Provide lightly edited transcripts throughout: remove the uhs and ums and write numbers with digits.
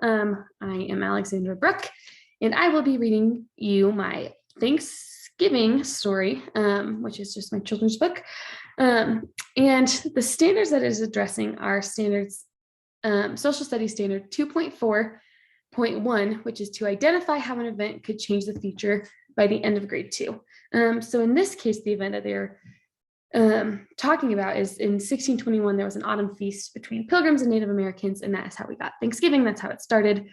I am Alexandra Brooke, and I will be reading you my Thanksgiving story, which is just my children's book. And the standards that it is addressing are standards, Social Studies Standard 2.4.1, which is to identify how an event could change the future by the end of grade 2. So in this case, the event that they're talking about is in 1621, there was an autumn feast between Pilgrims and Native Americans, and that is how we got Thanksgiving. That's how it started.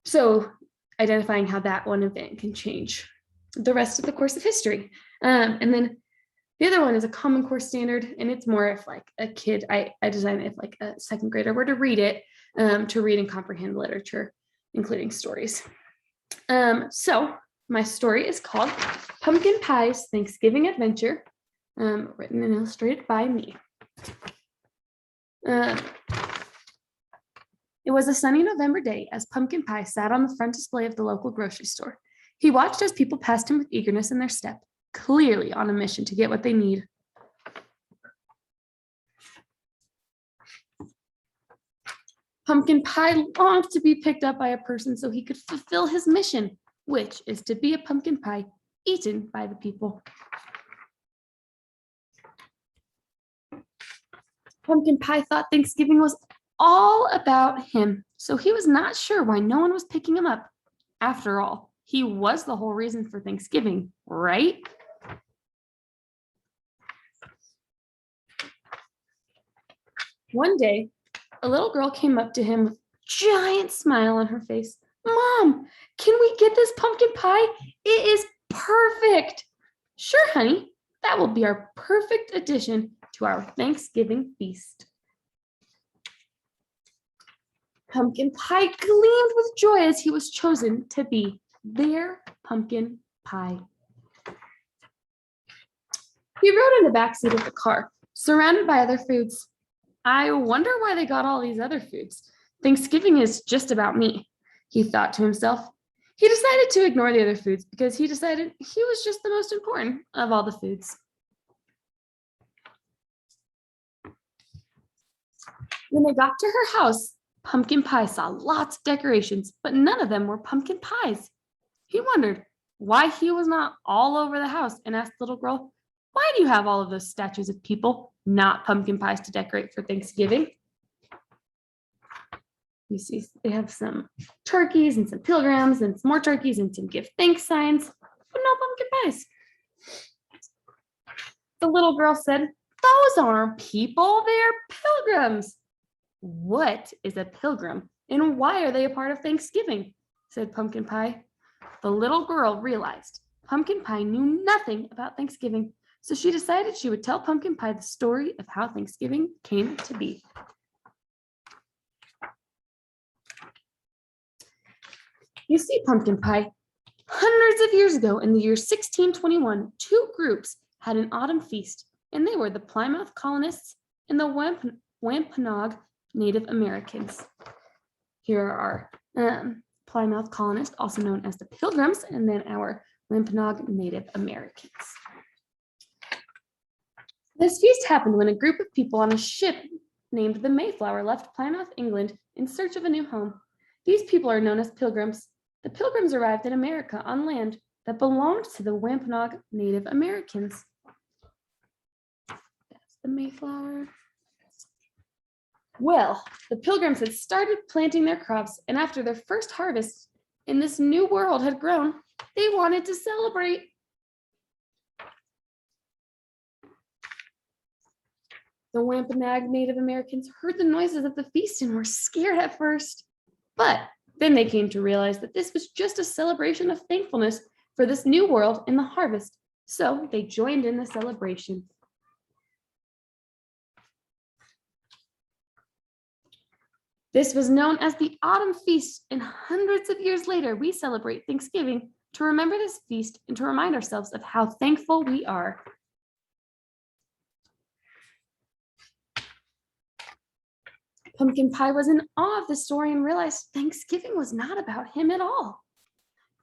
So identifying how that one event can change the rest of the course of history. And then the other one is a Common Core standard, and it's more if like a kid, I designed it if like a second grader were to read it, to read and comprehend literature, including stories. So my story is called Pumpkin Pie's Thanksgiving Adventure, written and illustrated by me. It was a sunny November day as Pumpkin Pie sat on the front display of the local grocery store. He watched as people passed him with eagerness in their step, clearly on a mission to get what they need. Pumpkin Pie longed to be picked up by a person so he could fulfill his mission, which is to be a pumpkin pie eaten by the people. Pumpkin Pie thought Thanksgiving was all about him, so he was not sure why no one was picking him up. After all, he was the whole reason for Thanksgiving, right? One day, a little girl came up to him with a giant smile on her face. "Mom, can we get this pumpkin pie? It is perfect." "Sure, honey, that will be our perfect addition to our Thanksgiving feast." Pumpkin Pie gleamed with joy as he was chosen to be their pumpkin pie. He rode in the back seat of the car, surrounded by other foods. "I wonder why they got all these other foods. Thanksgiving is just about me," he thought to himself. He decided to ignore the other foods because he decided he was just the most important of all the foods. When they got to her house, Pumpkin Pie saw lots of decorations, but none of them were pumpkin pies. He wondered why he was not all over the house and asked the little girl, "Why do you have all of those statues of people, not pumpkin pies, to decorate for Thanksgiving?" You see, they have some turkeys and some pilgrims and some more turkeys and some give thanks signs, but no pumpkin pies. The little girl said, "Those aren't people, they're pilgrims." "What is a pilgrim and why are they a part of Thanksgiving?" said Pumpkin Pie. The little girl realized Pumpkin Pie knew nothing about Thanksgiving, so she decided she would tell Pumpkin Pie the story of how Thanksgiving came to be. You see, Pumpkin Pie, hundreds of years ago in the year 1621, two groups had an autumn feast, and they were the Plymouth colonists and the Wampanoag Native Americans. Here are our Plymouth colonists, also known as the Pilgrims, and then our Wampanoag Native Americans. This feast happened when a group of people on a ship named the Mayflower left Plymouth, England, in search of a new home. These people are known as Pilgrims. The Pilgrims arrived in America on land that belonged to the Wampanoag Native Americans. That's the Mayflower. Well, the Pilgrims had started planting their crops, and after their first harvest in this new world had grown, they wanted to celebrate. The Wampanoag Native Americans heard the noises of the feast and were scared at first, but then they came to realize that this was just a celebration of thankfulness for this new world and the harvest, so they joined in the celebration. This was known as the Autumn Feast, and hundreds of years later, we celebrate Thanksgiving to remember this feast and to remind ourselves of how thankful we are. Pumpkin Pie was in awe of the story and realized Thanksgiving was not about him at all.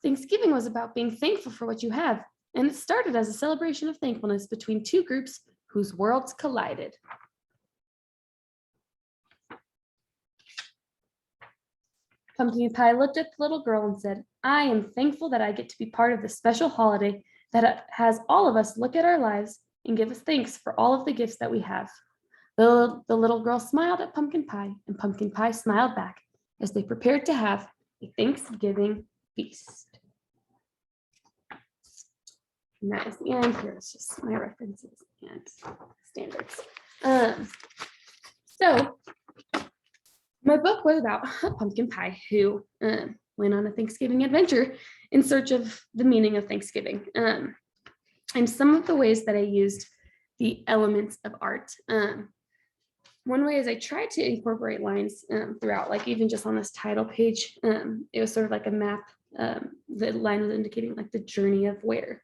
Thanksgiving was about being thankful for what you have, and it started as a celebration of thankfulness between two groups whose worlds collided. Pumpkin Pie looked at the little girl and said, "I am thankful that I get to be part of this special holiday that has all of us look at our lives and give us thanks for all of the gifts that we have." The little girl smiled at Pumpkin Pie, and Pumpkin Pie smiled back as they prepared to have a Thanksgiving feast. And that is the end. Here's just my references and standards. So my book was about a pumpkin pie who went on a Thanksgiving adventure in search of the meaning of Thanksgiving. And some of the ways that I used the elements of art. One way is I tried to incorporate lines throughout, like even just on this title page, it was sort of like a map. The line was indicating like the journey of where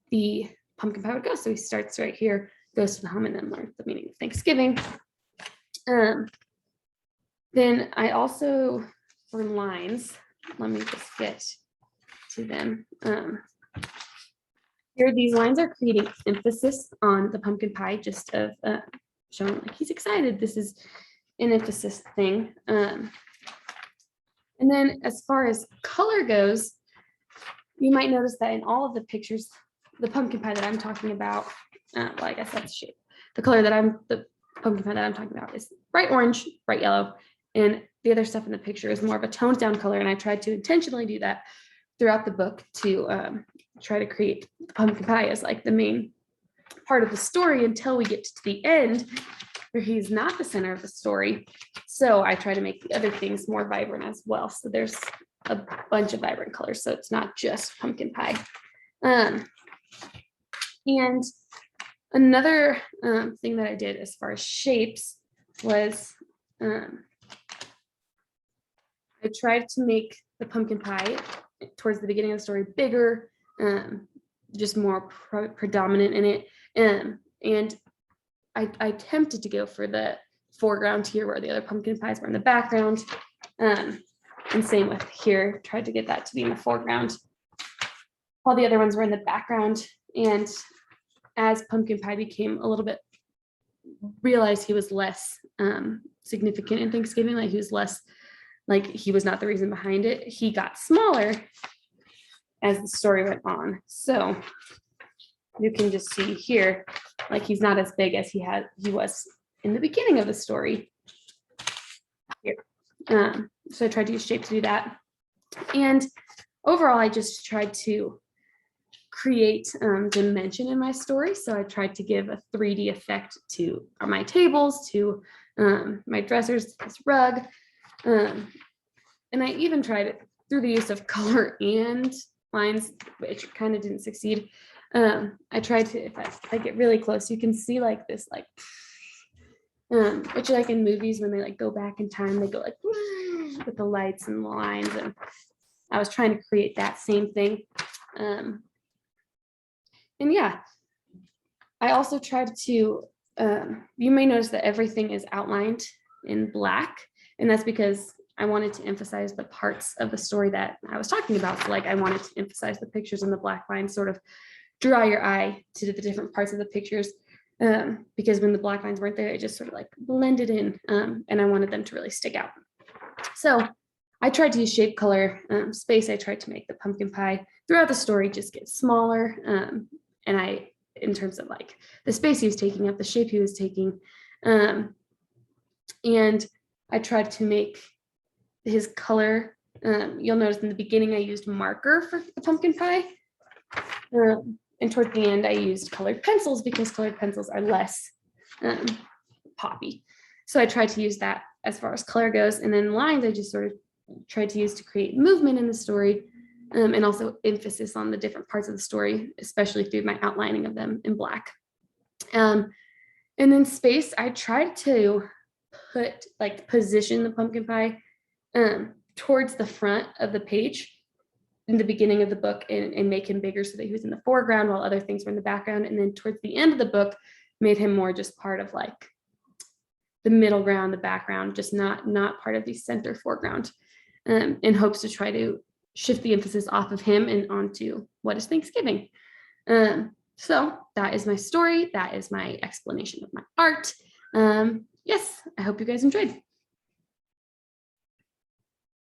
the pumpkin pie would go. So he starts right here, goes to the home, and then learns the meaning of Thanksgiving. Then I also, for lines, let me just get to them. Here, these lines are creating emphasis on the pumpkin pie, just of showing like he's excited. This is an emphasis thing. And then as far as color goes, you might notice that in all of the pictures, the pumpkin pie that I'm talking about, well, I guess that's the shape. The pumpkin pie that I'm talking about is bright orange, bright yellow, and the other stuff in the picture is more of a toned down color. And I tried to intentionally do that throughout the book to try to create the pumpkin pie as like the main part of the story until we get to the end where he's not the center of the story. So I try to make the other things more vibrant as well. So there's a bunch of vibrant colors. So it's not just pumpkin pie. And another thing that I did as far as shapes was I tried to make the pumpkin pie towards the beginning of the story bigger, just more predominant in it. And I attempted to go for the foreground here where the other pumpkin pies were in the background. And same with here, tried to get that to be in the foreground while the other ones were in the background. And as pumpkin pie became a little bit, realized he was less significant in Thanksgiving, like he was less, like he was not the reason behind it, he got smaller as the story went on. So you can just see here, like he's not as big as he was in the beginning of the story here. So I tried to use shape to do that. And overall, I just tried to create dimension in my story. So I tried to give a 3D effect to my tables, to my dressers, this rug. And I even tried it through the use of color and lines, which kind of didn't succeed. I tried to, if I get really close, you can see like this, like, which like in movies when they like go back in time, they go like with the lights and the lines. And I was trying to create that same thing. And yeah, I also tried to, you may notice that everything is outlined in black, and that's because I wanted to emphasize the parts of the story that I was talking about. So like I wanted to emphasize the pictures and the black lines sort of draw your eye to the different parts of the pictures, because when the black lines weren't there, it just sort of like blended in, and I wanted them to really stick out. So I tried to use shape, color, space. I tried to make the pumpkin pie throughout the story just get smaller, and in terms of like the space he was taking up, the shape he was taking, and I tried to make his color. You'll notice in the beginning I used marker for the pumpkin pie, and toward the end I used colored pencils because colored pencils are less poppy. So I tried to use that as far as color goes, and then lines I just sort of tried to use to create movement in the story, and also emphasis on the different parts of the story, especially through my outlining of them in black. And then space, I tried to position the pumpkin pie towards the front of the page in the beginning of the book, and make him bigger so that he was in the foreground while other things were in the background. And then towards the end of the book, made him more just part of like the middle ground, the background, just not part of the center foreground, in hopes to try to shift the emphasis off of him and onto what is Thanksgiving. So that is my story. That is my explanation of my art. Yes, I hope you guys enjoyed.